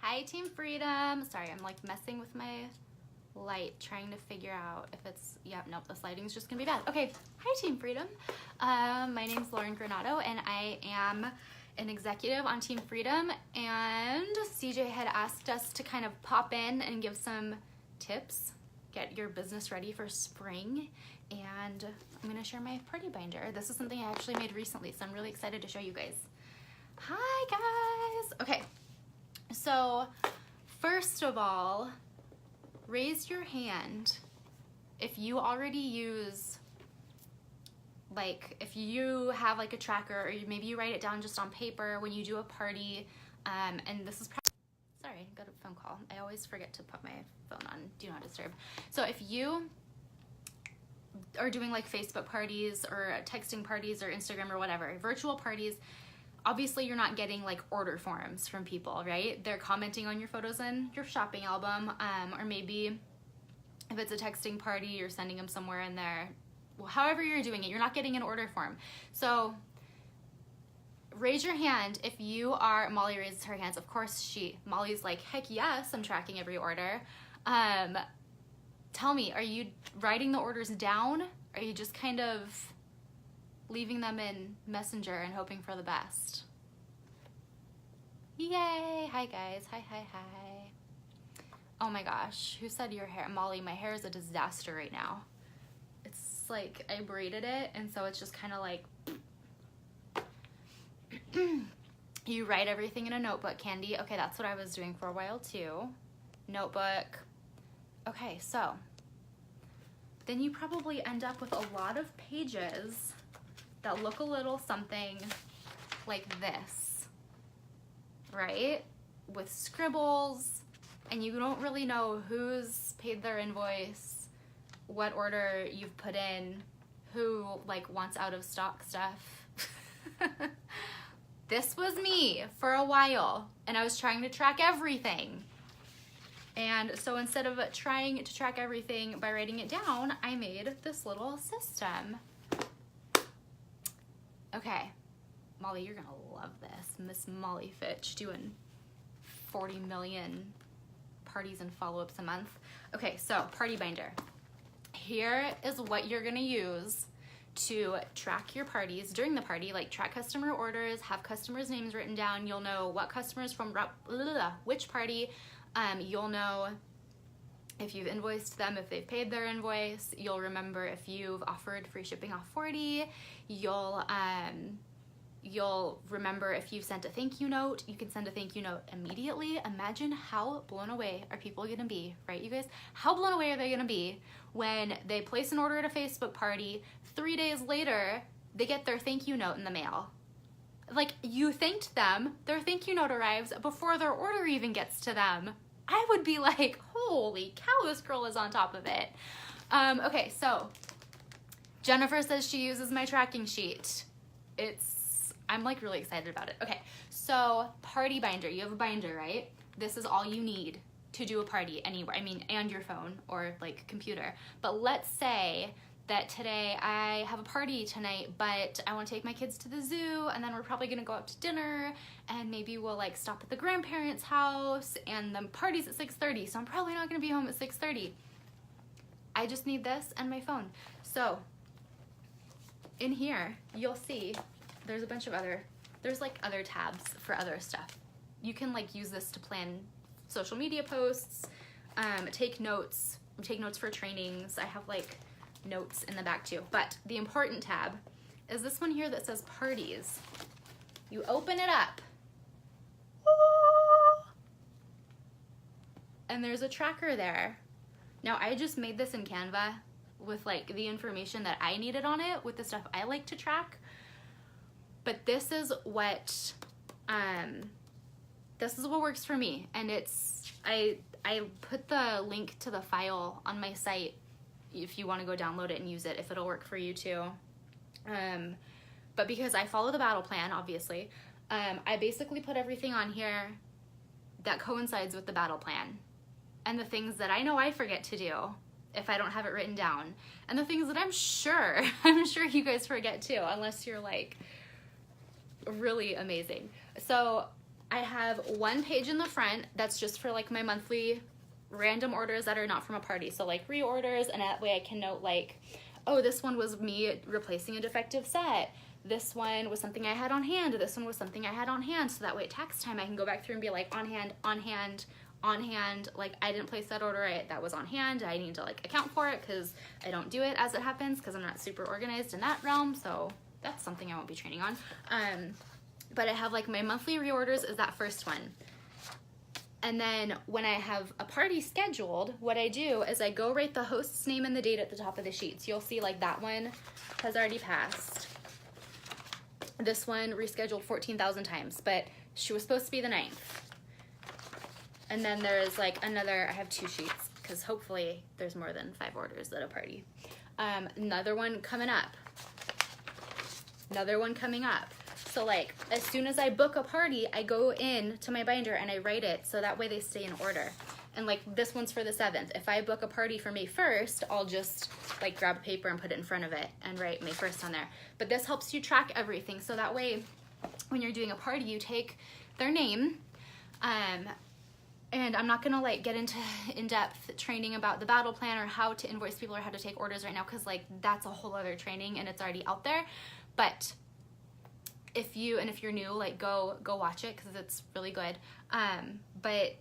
Hi, Team Freedom. Sorry, I'm like messing with my light, trying to figure out if it's, yeah, nope, this lighting's just gonna be bad. Okay, hi, Team Freedom. My name's Lauren Granado, and I am an executive on Team Freedom, and CJ had asked us to kind of pop in and give some tips, get your business ready for spring, and I'm gonna share my party binder. This is something I actually made recently, so I'm really excited to show you guys. Hi, guys. Okay, so first of all, raise your hand if you already use, like, if you have like a tracker, or maybe you write it down just on paper when you do a party, and this is sorry, got a phone call. I always forget to put my phone on Do Not Disturb. So if you are doing like Facebook parties or texting parties or Instagram or whatever, virtual parties, obviously you're not getting like order forms from people, right? They're commenting on your photos in your shopping album, or maybe if it's a texting party, you're sending them somewhere in there. Well, however you're doing it, you're not getting an order form. So raise your hand if you are, Molly raises her hands, of course Molly's like, heck yes, I'm tracking every order. Tell me, are you writing the orders down? Are you just kind of leaving them in Messenger and hoping for the best? Yay! Hi guys, hi. Oh my gosh, who said your hair? Molly, my hair is a disaster right now. It's like, I braided it, and so it's just kind of like, you write everything in a notebook, Candy. Okay, that's what I was doing for a while too. Notebook. Okay, so then you probably end up with a lot of pages that look a little something like this, right? With scribbles, and you don't really know who's paid their invoice, what order you've put in, who like wants out of stock stuff. This was me for a while, and I was trying to track everything. And so instead of trying to track everything by writing it down, I made this little system. Okay, Molly, you're gonna love this. Miss Molly Fitch doing 40 million parties and follow-ups a month. Okay, so party binder. Here is what you're gonna use to track your parties during the party, like track customer orders, have customers' names written down. You'll know what customers from which party. You'll know if you've invoiced them, if they've paid their invoice. You'll remember if you've offered free shipping off 40. You'll remember if you've sent a thank you note. You can send a thank you note immediately. Imagine how blown away are people gonna be, right, you guys? How blown away are they gonna be when they place an order at a Facebook party, 3 days later, they get their thank you note in the mail? Like, you thanked them, their thank you note arrives before their order even gets to them. I would be like, holy cow, this girl is on top of it. Okay, so Jennifer says she uses my tracking sheet. I'm like really excited about it. Okay, so party binder. You have a binder, right? This is all you need to do a party anywhere. I mean, and your phone or like computer. But let's say that today I have a party tonight, but I want to take my kids to the zoo, and then we're probably gonna go out to dinner, and maybe we'll like stop at the grandparents' house, and the party's at 6:30, so I'm probably not gonna be home at 6:30. I just need this and my phone. So in here, you'll see there's a bunch of there's like other tabs for other stuff. You can like use this to plan social media posts, take notes for trainings. I have like notes in the back too, but the important tab is this one here that says parties. You open it up, and there's a tracker there. Now I just made this in Canva with like the information that I needed on it, with the stuff I like to track. But this is what works for me, and I put the link to the file on my site if you want to go download it and use it, if it'll work for you too. But because I follow the battle plan, obviously, I basically put everything on here that coincides with the battle plan, and the things that I know I forget to do if I don't have it written down, and the things that I'm sure you guys forget too, unless you're like really amazing. So I have one page in the front that's just for like my monthly random orders that are not from a party. So like reorders, and that way I can note like, oh, this one was me replacing a defective set. This one was something I had on hand. This one was something I had on hand. So that way at tax time I can go back through and be like on hand, on hand, on hand. Like I didn't place that order, that was on hand. I need to like account for it because I don't do it as it happens because I'm not super organized in that realm. So that's something I won't be training on. But I have like my monthly reorders is that first one. And then when I have a party scheduled, what I do is I go write the host's name and the date at the top of the sheets. You'll see like that one has already passed. This one rescheduled 14,000 times, but she was supposed to be the 9th. And then there's like another, I have 2 sheets because hopefully there's more than 5 orders at a party. Another one coming up. Another one coming up. So like as soon as I book a party, I go in to my binder and I write it so that way they stay in order. And like this one's for the 7th. If I book a party for May 1st, I'll just like grab a paper and put it in front of it and write May 1st on there. But this helps you track everything. So that way when you're doing a party, you take their name. And I'm not gonna like get into in-depth training about the battle plan or how to invoice people or how to take orders right now, because like that's a whole other training and it's already out there. But if you're new, like go watch it because it's really good. But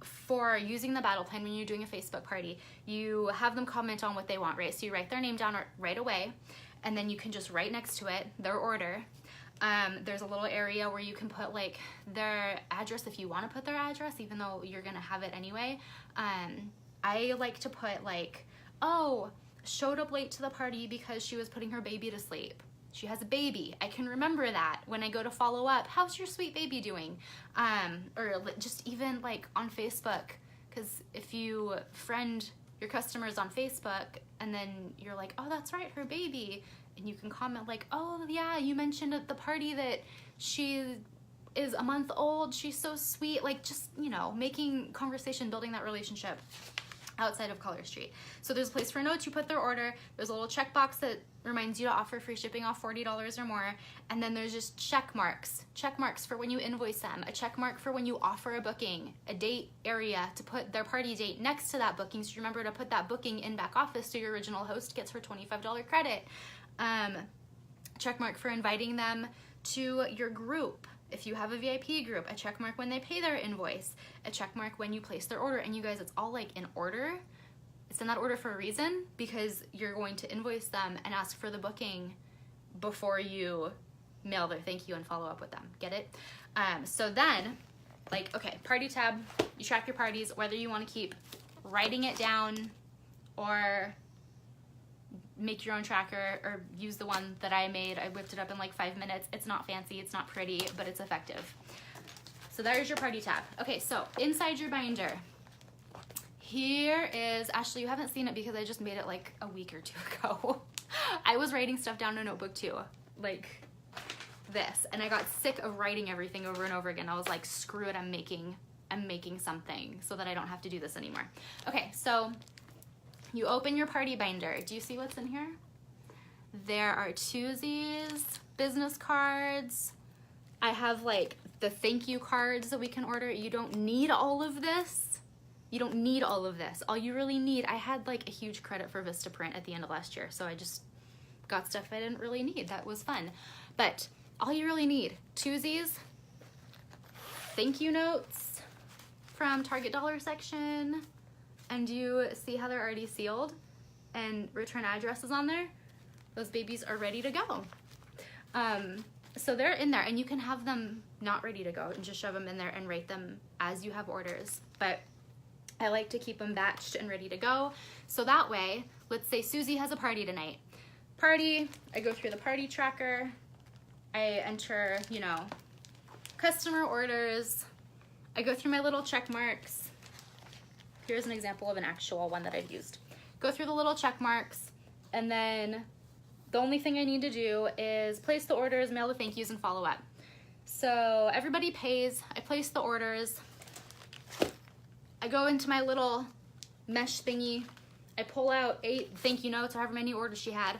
for using the battle plan when you're doing a Facebook party, you have them comment on what they want, right? So you write their name down right away, and then you can just write next to it their order. There's a little area where you can put like their address if you want to put their address, even though you're gonna have it anyway. I like to put like, oh, showed up late to the party because she was putting her baby to sleep. She has a baby. I can remember that when I go to follow up. How's your sweet baby doing? Or just even like on Facebook, because if you friend your customers on Facebook and then you're like, oh, that's right, her baby. And you can comment like, oh yeah, you mentioned at the party that she is a month old. She's so sweet. Like just, you know, making conversation, building that relationship outside of Color Street. So there's a place for notes. You put their order. There's a little checkbox that reminds you to offer free shipping off $40 or more. And then there's just check marks for when you invoice them, a check mark for when you offer a booking, a date area to put their party date next to that booking. So remember to put that booking in back office so your original host gets her $25 credit. Check mark for inviting them to your group. If you have a VIP group, a check mark when they pay their invoice, a check mark when you place their order. And you guys, it's all like in order. It's in that order for a reason, because you're going to invoice them and ask for the booking before you mail their thank you and follow up with them. Get it? So then, like, okay, party tab, you track your parties, whether you want to keep writing it down or make your own tracker or use the one that I made. I whipped it up in like 5 minutes. It's not fancy, it's not pretty, but it's effective. So there's your party tab. Okay, so inside your binder, here is, Ashley, you haven't seen it because I just made it like a week or 2 ago. I was writing stuff down in a notebook too, like this, and I got sick of writing everything over and over again. I was like, screw it, I'm making something so that I don't have to do this anymore. Okay, so you open your party binder. Do you see what's in here? There are twosies, business cards. I have like the thank you cards that we can order. You don't need all of this. You don't need all of this. All you really need, I had like a huge credit for Vistaprint at the end of last year, so I just got stuff I didn't really need. That was fun. But all you really need, twosies, thank you notes from Target dollar section, and you see how they're already sealed and return addresses on there? Those babies are ready to go. So they're in there, and you can have them not ready to go and just shove them in there and rate them as you have orders. But I like to keep them batched and ready to go. So that way, let's say Susie has a party tonight. Party, I go through the party tracker. I enter, you know, customer orders. I go through my little check marks. Here's an example of an actual one that I've used. Go through the little check marks, and then the only thing I need to do is place the orders, mail the thank yous, and follow up. So everybody pays, I place the orders, I go into my little mesh thingy, I pull out 8 thank you notes, or however many orders she had,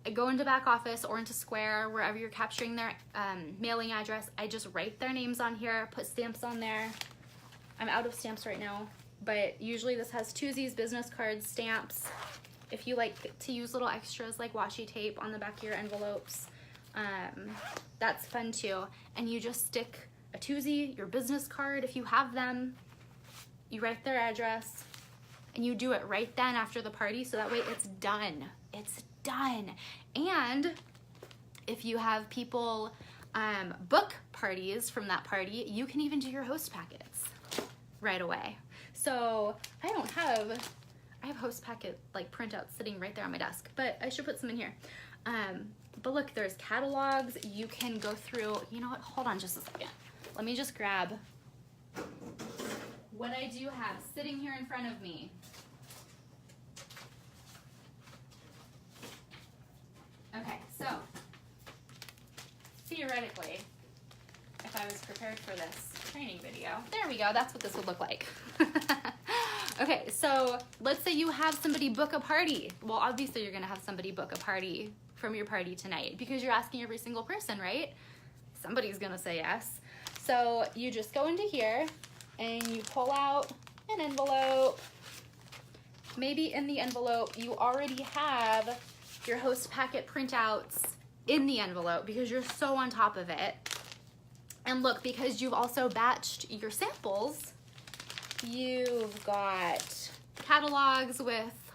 I go into back office or into Square, wherever you're capturing their mailing address. I just write their names on here, put stamps on there. I'm out of stamps right now, but usually this has twosies, business cards, stamps. If you like to use little extras like washi tape on the back of your envelopes, that's fun too. And you just stick a twosie, your business card, if you have them, you write their address, and you do it right then after the party, so that way it's done. It's done. And if you have people book parties from that party, you can even do your host packets right away. So I have host packet like printouts sitting right there on my desk, but I should put some in here. But look, there's catalogs. You can go through, you know what, hold on just a second. Let me just grab what I do have sitting here in front of me. Okay, so theoretically, if I was prepared for this training video, there we go, that's what this would look like. Okay, so let's say you have somebody book a party. Well, obviously you're gonna have somebody book a party from your party tonight because you're asking every single person, right? Somebody's gonna say yes. So you just go into here and you pull out an envelope. Maybe in the envelope you already have your host packet printouts in the envelope because you're so on top of it. And look, because you've also batched your samples, you've got catalogs with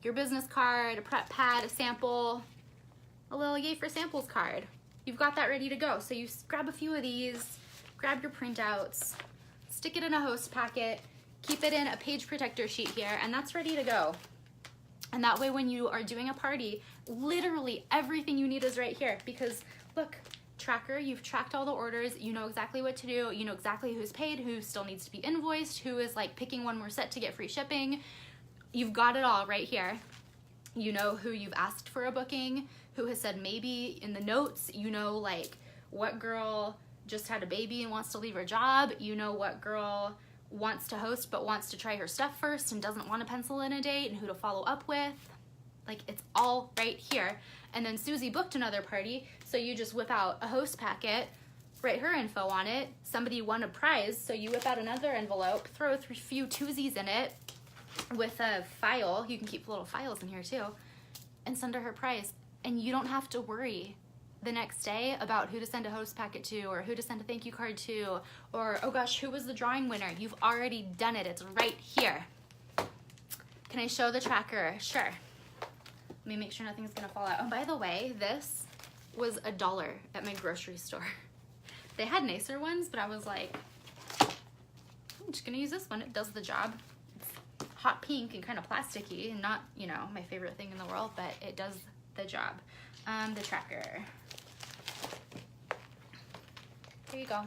your business card, a prep pad, a sample, a little yay for samples card. You've got that ready to go. So you grab a few of these, grab your printouts, stick it in a host packet, keep it in a page protector sheet here, and that's ready to go. And that way when you are doing a party, literally everything you need is right here because look, tracker, you've tracked all the orders, you know exactly what to do, you know exactly who's paid, who still needs to be invoiced, who is like picking one more set to get free shipping. You've got it all right here. You know who you've asked for a booking, who has said maybe in the notes, you know like what girl just had a baby and wants to leave her job, you know what girl wants to host but wants to try her stuff first and doesn't want to pencil in a date and who to follow up with. Like it's all right here. And then Susie booked another party, so you just whip out a host packet, write her info on it. Somebody won a prize, so you whip out another envelope, throw a few twosies in it with a file. You can keep little files in here too, and send her her prize. And you don't have to worry the next day about who to send a host packet to or who to send a thank you card to or, oh gosh, who was the drawing winner? You've already done it. It's right here. Can I show the tracker? Sure. Let me make sure nothing's gonna fall out. Oh, by the way, this was $1 at my grocery store. They had nicer ones, but I was like, I'm just gonna use this one. It does the job. It's hot pink and kind of plasticky and not, you know, my favorite thing in the world, but it does the job. The tracker. There you go.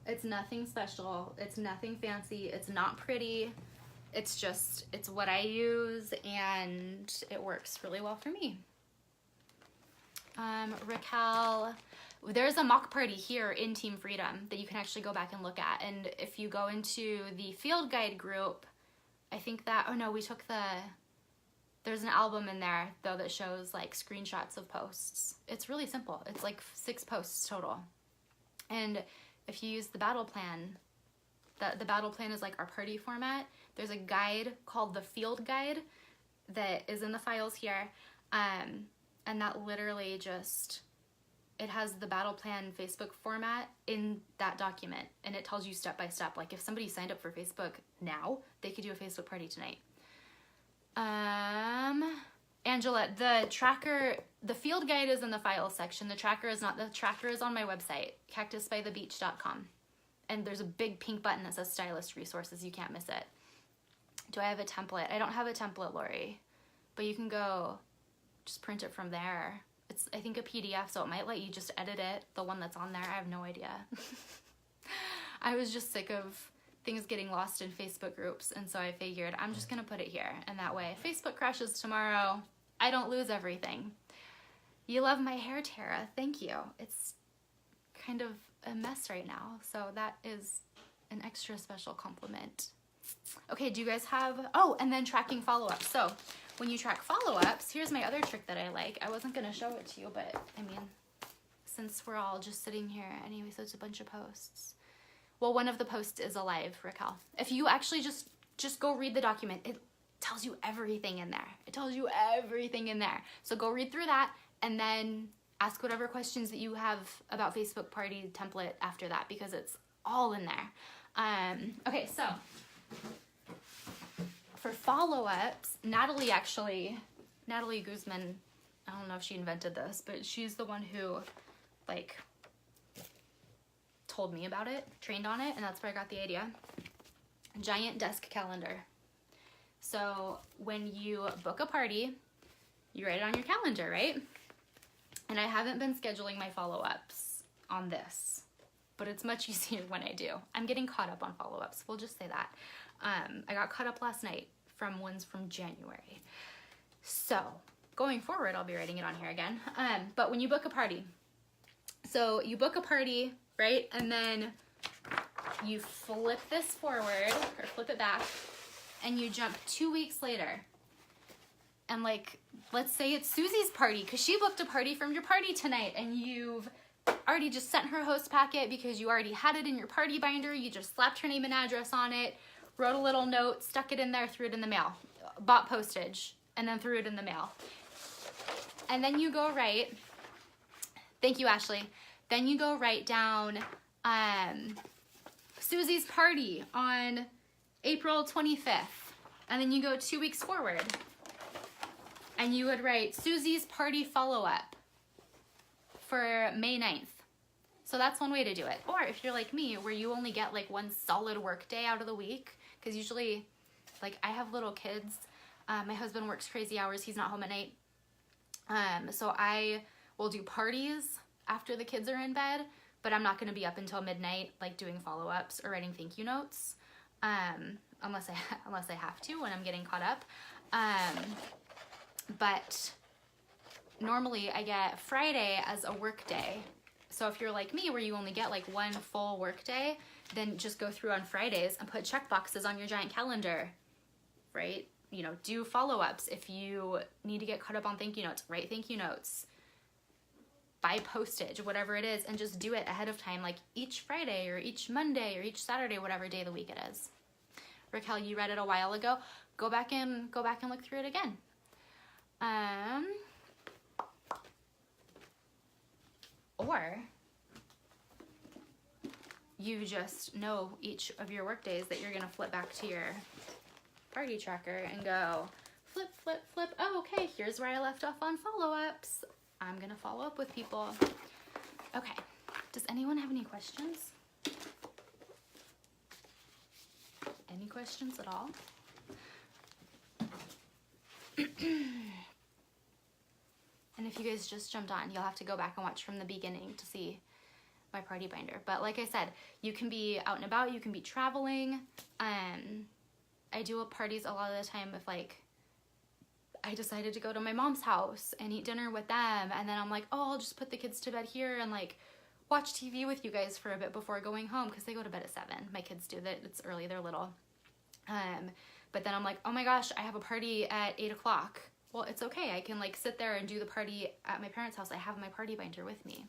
It's nothing special. It's nothing fancy. It's not pretty. It's just, it's what I use and it works really well for me. Raquel, there's a mock party here in Team Freedom that you can actually go back and look at. And if you go into the field guide group, I think that, oh no, we took there's an album in there though that shows like screenshots of posts. It's really simple. It's like 6 posts total. And if you use the battle plan, the battle plan is like our party format. There's a guide called the field guide that is in the files here. And that literally just, it has the battle plan Facebook format in that document. And it tells you step by step. Like if somebody signed up for Facebook now, they could do a Facebook party tonight. Angela, the tracker, the field guide is in the files section. The tracker is not. The tracker is on my website, cactusbythebeach.com. And there's a big pink button that says stylist resources. You can't miss it. Do I have a template? I don't have a template, Lori, but you can go just print it from there. It's, I think, a PDF, so it might let you just edit it, the one that's on there. I have no idea. I was just sick of things getting lost in Facebook groups, and so I figured I'm just gonna put it here, and that way if Facebook crashes tomorrow, I don't lose everything. You love my hair, Tara. Thank you. It's kind of a mess right now, so that is an extra special compliment. Okay, do you guys have, oh, and then tracking follow-ups. So when you track follow-ups, here's my other trick that I like. I wasn't gonna show it to you, but I mean, since we're all just sitting here anyway, so it's a bunch of posts. Well, one of the posts is a live, Raquel. If you actually just go read the document, it tells you everything in there. It tells you everything in there. So go read through that and then ask whatever questions that you have about Facebook party template after that, because it's all in there. Okay, so for follow-ups, Natalie Guzman, I don't know if she invented this, but she's the one who like told me about it, trained on it, and that's where I got the idea. Giant desk calendar. So when you book a party, you write it on your calendar, right? And I haven't been scheduling my follow-ups on this, but it's much easier when I do. I'm getting caught up on follow-ups, we'll just say that. I got caught up last night from ones from January. So going forward, I'll be writing it on here again. But when you book a party, so you book a party, right? And then you flip this forward or flip it back and you jump 2 weeks later. And like, let's say it's Susie's party because she booked a party from your party tonight and you've already just sent her host packet because you already had it in your party binder. You just slapped her name and address on it, wrote a little note, stuck it in there, threw it in the mail, bought postage, and then threw it in the mail. And then you go write, thank you, Ashley. Then you go write down Susie's party on April 25th. And then you go 2 weeks forward. And you would write Susie's party follow-up for May 9th. So that's one way to do it. Or if you're like me, where you only get like one solid work day out of the week, because usually, like, I have little kids. My husband works crazy hours. He's not home at night. So I will do parties after the kids are in bed, but I'm not going to be up until midnight, like doing follow-ups or writing thank you notes, unless I have to when I'm getting caught up. But normally I get Friday as a work day. So if you're like me, where you only get like one full work day, then just go through on Fridays and put check boxes on your giant calendar, right? You know, do follow-ups. If you need to get caught up on thank you notes, write thank you notes, buy postage, whatever it is, and just do it ahead of time, like each Friday or each Monday or each Saturday, whatever day of the week it is. Raquel, you read it a while ago. Go back and look through it again. Or you just know each of your work days that you're gonna flip back to your party tracker and go flip, flip, flip. Oh, okay, here's where I left off on follow-ups. I'm gonna follow up with people. Okay, does anyone have any questions? Any questions at all? And if you guys just jumped on, you'll have to go back and watch from the beginning to see my party binder. But like I said, you can be out and about, you can be traveling. I do parties a lot of the time if like I decided to go to my mom's house and eat dinner with them, and then I'm like, oh, I'll just put the kids to bed here and like watch TV with you guys for a bit before going home, because they go to bed at 7. My kids do that. It's early, they're little. But then I'm like, oh my gosh, I have a party at 8 o'clock. Well, it's okay. I can like sit there and do the party at my parents' house. I have my party binder with me.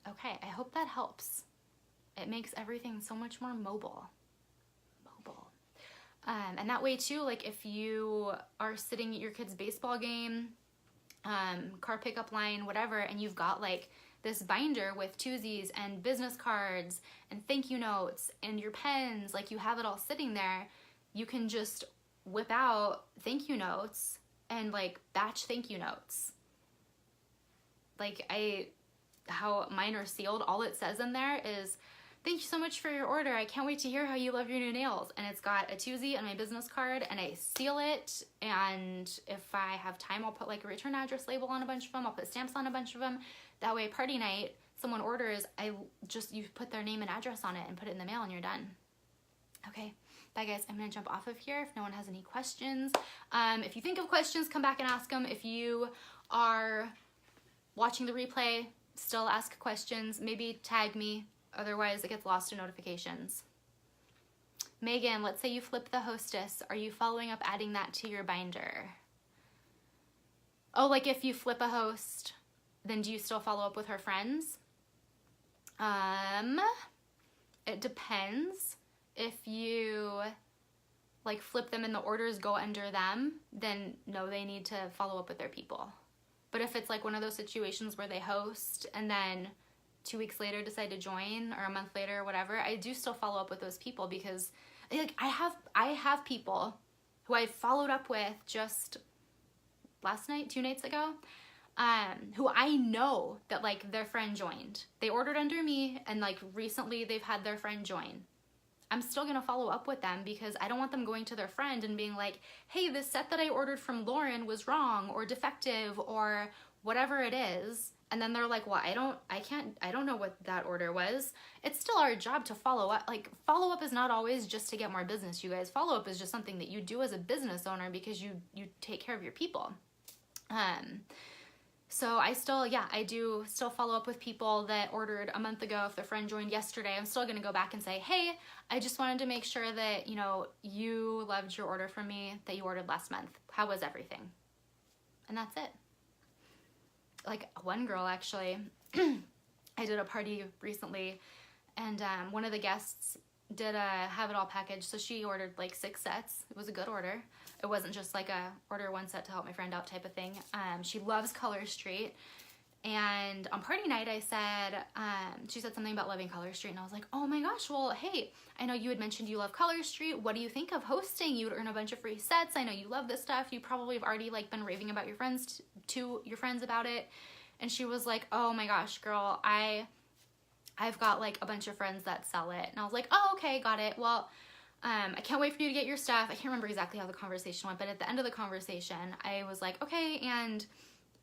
Okay, I hope that helps. It makes everything so much more mobile. And that way too, like if you are sitting at your kid's baseball game, car pickup line, whatever, and you've got like this binder with twosies and business cards and thank you notes and your pens, like you have it all sitting there, you can just whip out thank you notes and like batch thank you notes. Like how mine are sealed, all it says in there is, thank you so much for your order. I can't wait to hear how you love your new nails. And it's got a twosie and my business card, and I seal it. And if I have time, I'll put like a return address label on a bunch of them. I'll put stamps on a bunch of them. That way party night, someone orders, you put their name and address on it and put it in the mail and you're done. Okay, bye guys. I'm gonna jump off of here if no one has any questions. If you think of questions, come back and ask them. If you are watching the replay, still ask questions, maybe tag me. Otherwise, it gets lost in notifications. Megan, let's say you flip the hostess. Are you following up adding that to your binder? Oh, like if you flip a host, then do you still follow up with her friends? It depends. If you like flip them and the orders go under them, then no, they need to follow up with their people. But if it's like one of those situations where they host and then 2 weeks later decide to join, or a month later or whatever, I do still follow up with those people, because like I have people who I followed up with just last night, 2 nights ago, who I know that like their friend joined. They ordered under me and like recently they've had their friend join. I'm still gonna follow up with them because I don't want them going to their friend and being like, hey, this set that I ordered from Lauren was wrong or defective or whatever it is. And then they're like, well, I don't know what that order was. It's still our job to follow up. Like, follow up is not always just to get more business, you guys. Follow up is just something that you do as a business owner because you take care of your people. So I do still follow up with people that ordered a month ago. If their friend joined yesterday, I'm still gonna go back and say, hey, I just wanted to make sure that, you know, you loved your order from me that you ordered last month. How was everything? And that's it. Like one girl actually, I did a party recently and one of the guests did a have it all package. So she ordered like 6 sets. It was a good order. It wasn't just like a order 1 set to help my friend out type of thing. She loves Color Street. And on party night, I said, she said something about loving Color Street. And I was like, oh my gosh, well, hey, I know you had mentioned you love Color Street. What do you think of hosting? You would earn a bunch of free sets. I know you love this stuff. You probably have already like been raving about your friends to your friends about it. And she was like, oh my gosh, girl, I've got like a bunch of friends that sell it. And I was like, oh, okay, got it. Well, I can't wait for you to get your stuff. I can't remember exactly how the conversation went, but at the end of the conversation, I was like, okay, and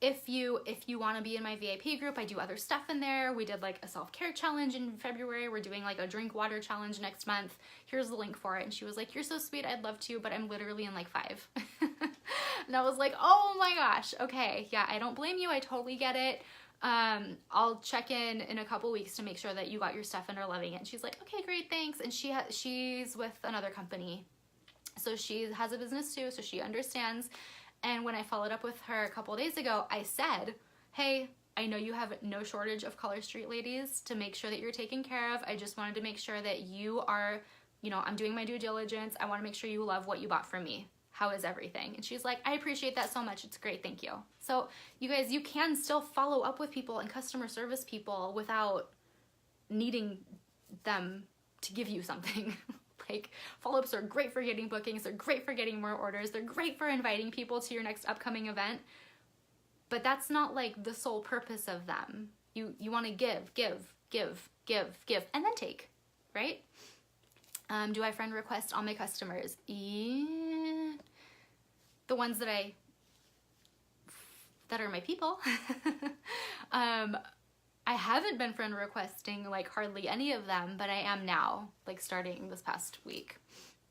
if you want to be in my VIP group, I do other stuff in there. We did like a self-care challenge in February. We're doing like a drink water challenge next month. Here's the link for it. And she was like, you're so sweet. I'd love to, but I'm literally in like 5. And I was like, oh my gosh. Okay. Yeah, I don't blame you. I totally get it. I'll check in a couple weeks to make sure that you got your stuff and are loving it. And she's like, okay, great, thanks. And she's with another company. So she has a business too, so she understands. And when I followed up with her a couple days ago, I said, hey, I know you have no shortage of Color Street ladies to make sure that you're taken care of. I just wanted to make sure that you are, you know, I'm doing my due diligence. I want to make sure you love what you bought from me. How is everything? And she's like, I appreciate that so much. It's great. Thank you. So you guys, you can still follow up with people and customer service people without needing them to give you something. Like, follow-ups are great for getting bookings. They're great for getting more orders. They're great for inviting people to your next upcoming event. But that's not like the sole purpose of them. You want to give, and then take, right? Do I friend request all my customers? Yeah. The ones that are my people. I haven't been friend requesting like hardly any of them, but I am now, like starting this past week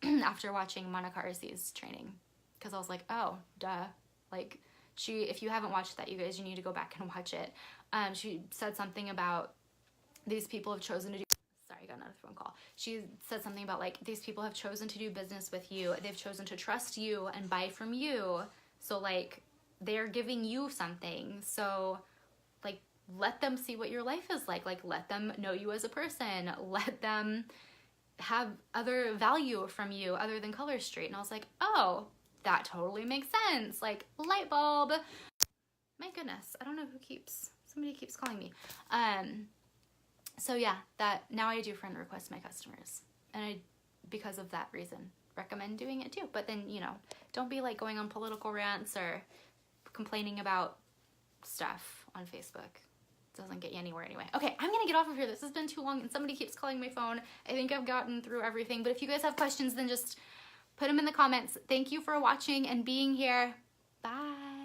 after watching Monica Arcee's training, because I was like, oh, duh. Like, if you haven't watched that, you guys, you need to go back and watch it. She said something about these people have chosen to do, sorry, I got another phone call. She said something about like, these people have chosen to do business with you. They've chosen to trust you and buy from you. So like, they're giving you something. So like, let them see what your life is like. Like, let them know you as a person. Let them have other value from you other than Color Street. And I was like, oh, that totally makes sense. Like, light bulb. My goodness, I don't know somebody keeps calling me. So yeah, that now I do friend request my customers. And I, because of that reason, recommend doing it too. But then, you know, don't be like going on political rants or complaining about stuff on Facebook. Doesn't get you anywhere anyway. Okay, I'm gonna get off of here. This has been too long and somebody keeps calling my phone. I think I've gotten through everything, but if you guys have questions, then just put them in the comments. Thank you for watching and being here. Bye.